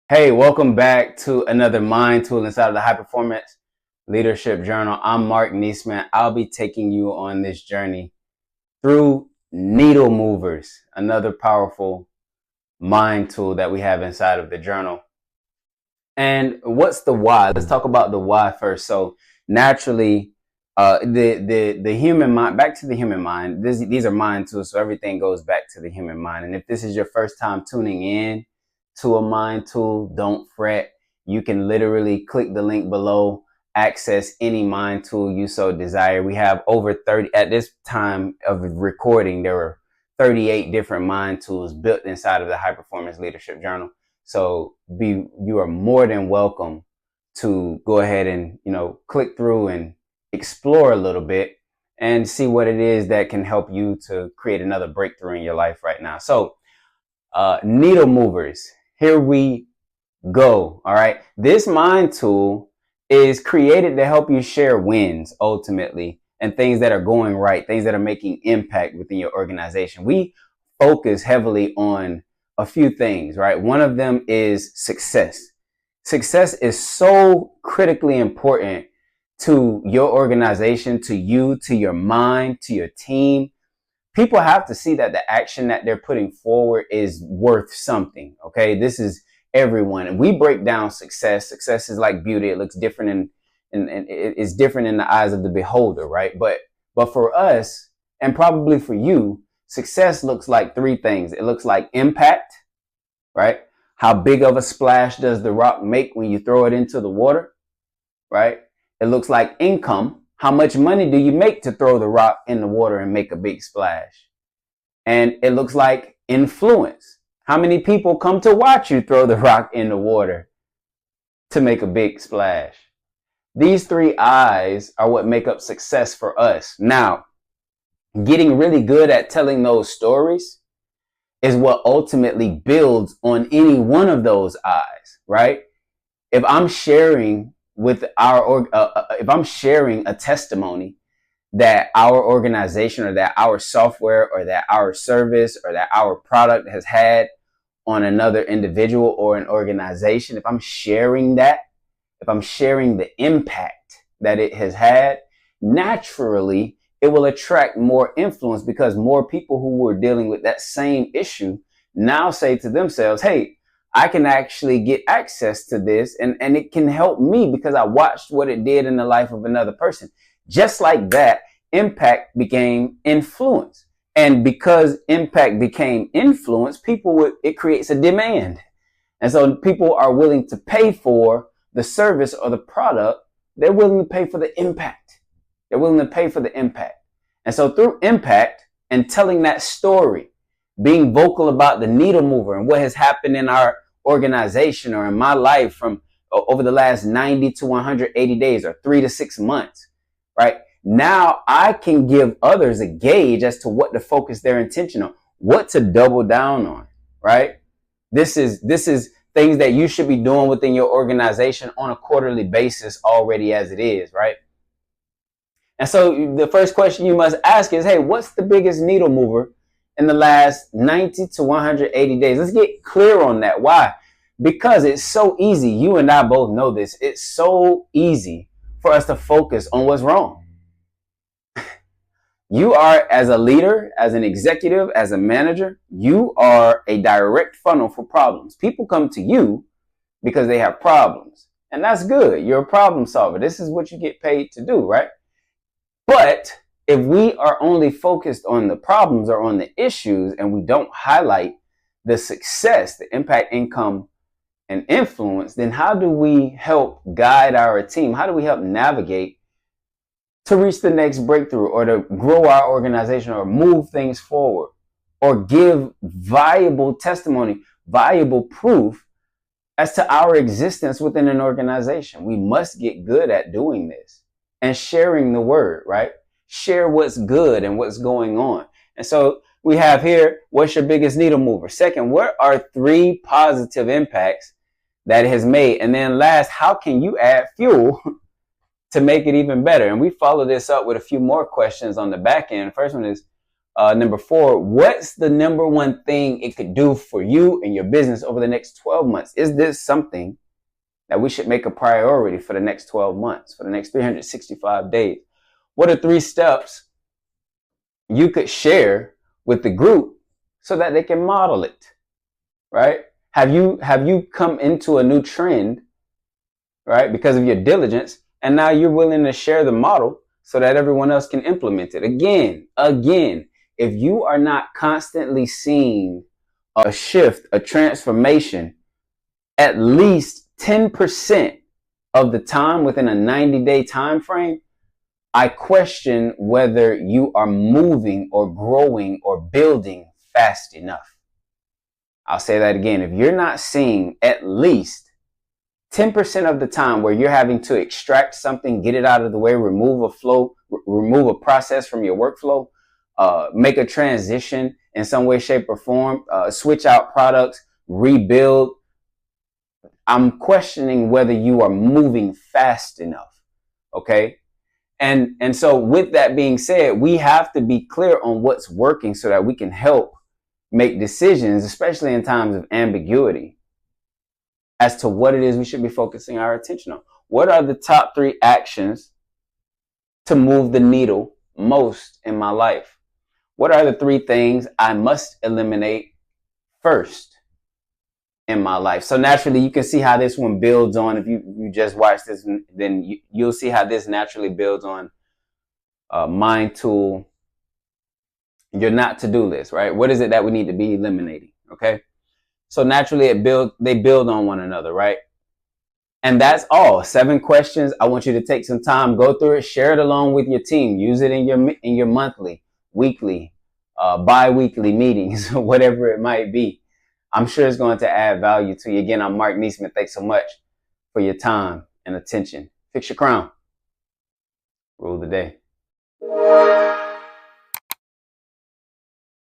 Hey, welcome back to another mind tool inside of the High Performance Leadership Journal. I'm Mark Niesman. I'll be taking you on this journey through needle movers, another powerful mind tool that we have inside of the journal. And what's the why? Let's talk about the why first. So naturally, the human mind, back to the human mind. These are mind tools, so everything goes back to the human mind. And if this is your first time tuning in to a mind tool, don't fret. You can literally click the link below, access any mind tool you so desire. We have over 30 at this time of recording. There were 38 different mind tools built inside of the High Performance Leadership Journal. So you are more than welcome to go ahead and, click through and explore a little bit and see what it is that can help you to create another breakthrough in your life right now. So needle movers. Here we go. All right. This mind tool is created to help you share wins ultimately and things that are going right, things that are making impact within your organization. We focus heavily on a few things, right? One of them is success. Success is so critically important to your organization, to you, to your mind, to your team. People have to see that the action that they're putting forward is worth something. Okay. This is everyone. And we break down success. Success is like beauty. It looks different and it's different in the eyes of the beholder. Right. But for us and probably for you, success looks like three things. It looks like impact, right? How big of a splash does the rock make when you throw it into the water, right? It looks like income. How much money do you make to throw the rock in the water and make a big splash? And it looks like influence. How many people come to watch you throw the rock in the water to make a big splash? These three I's are what make up success for us. Now, getting really good at telling those stories is what ultimately builds on any one of those I's, right? If I'm sharing if I'm sharing a testimony that our organization or that our software or that our service or that our product has had on another individual or an organization, if I'm sharing that, if I'm sharing the impact that it has had, naturally, it will attract more influence because more people who were dealing with that same issue now say to themselves, hey, I can actually get access to this and it can help me because I watched what it did in the life of another person. Just like that, impact became influence. And because impact became influence, it creates a demand. And so people are willing to pay for the service or the product. They're willing to pay for the impact. They're willing to pay for the impact. And so through impact and telling that story, being vocal about the needle mover and what has happened in our organization or in my life from over the last 90 to 180 days or 3 to 6 months, right? Now I can give others a gauge as to what to focus their attention on, what to double down on, right? This is things that you should be doing within your organization on a quarterly basis already as it is, right? And so the first question you must ask is, hey, what's the biggest needle mover in the last 90 to 180 days? Let's get clear on that. Why? Because it's so easy. You and I both know this. It's so easy for us to focus on what's wrong. You are, as a leader, as an executive, as a manager, you are a direct funnel for problems. People come to you because they have problems. And that's good. You're a problem solver. This is what you get paid to do, right? But if we are only focused on the problems or on the issues and we don't highlight the success, the impact, income, and influence, then how do we help guide our team? How do we help navigate to reach the next breakthrough or to grow our organization or move things forward or give viable testimony, viable proof as to our existence within an organization? We must get good at doing this and sharing the word, right? Share what's good and what's going on. And so we have here, what's your biggest needle mover? Second, what are 3 positive impacts that it has made? And then last, how can you add fuel to make it even better? And we follow this up with a few more questions on the back end. First one is, Number 4, what's the number one thing it could do for you and your business over the next 12 months? Is this something that we should make a priority for the next 12 months, for the next 365 days? What are 3 steps you could share with the group so that they can model it, right? Have you come into a new trend, right, because of your diligence, and now you're willing to share the model so that everyone else can implement it? Again, if you are not constantly seeing a shift, a transformation, at least 10% of the time within a 90-day time frame, I question whether you are moving or growing or building fast enough. I'll say that again. If you're not seeing at least 10% of the time where you're having to extract something, get it out of the way, remove a flow, remove a process from your workflow, make a transition in some way, shape, or form, switch out products, rebuild, I'm questioning whether you are moving fast enough. Okay. And so with that being said, we have to be clear on what's working so that we can help make decisions, especially in times of ambiguity, as to what it is we should be focusing our attention on. What are the top 3 actions to move the needle most in my life? What are the 3 things I must eliminate first in my life? So naturally, you can see how this one builds on. If you just watch this, then you'll see how this naturally builds on mind tool, your not to-do list, right? What is it that we need to be eliminating? Okay. So naturally they build on one another, right? And that's all. 7 questions. I want you to take some time, go through it, share it along with your team, use it in your monthly, weekly, bi-weekly meetings, whatever it might be. I'm sure it's going to add value to you. Again, I'm Mark Neesman. Thanks so much for your time and attention. Fix your crown. Rule the day.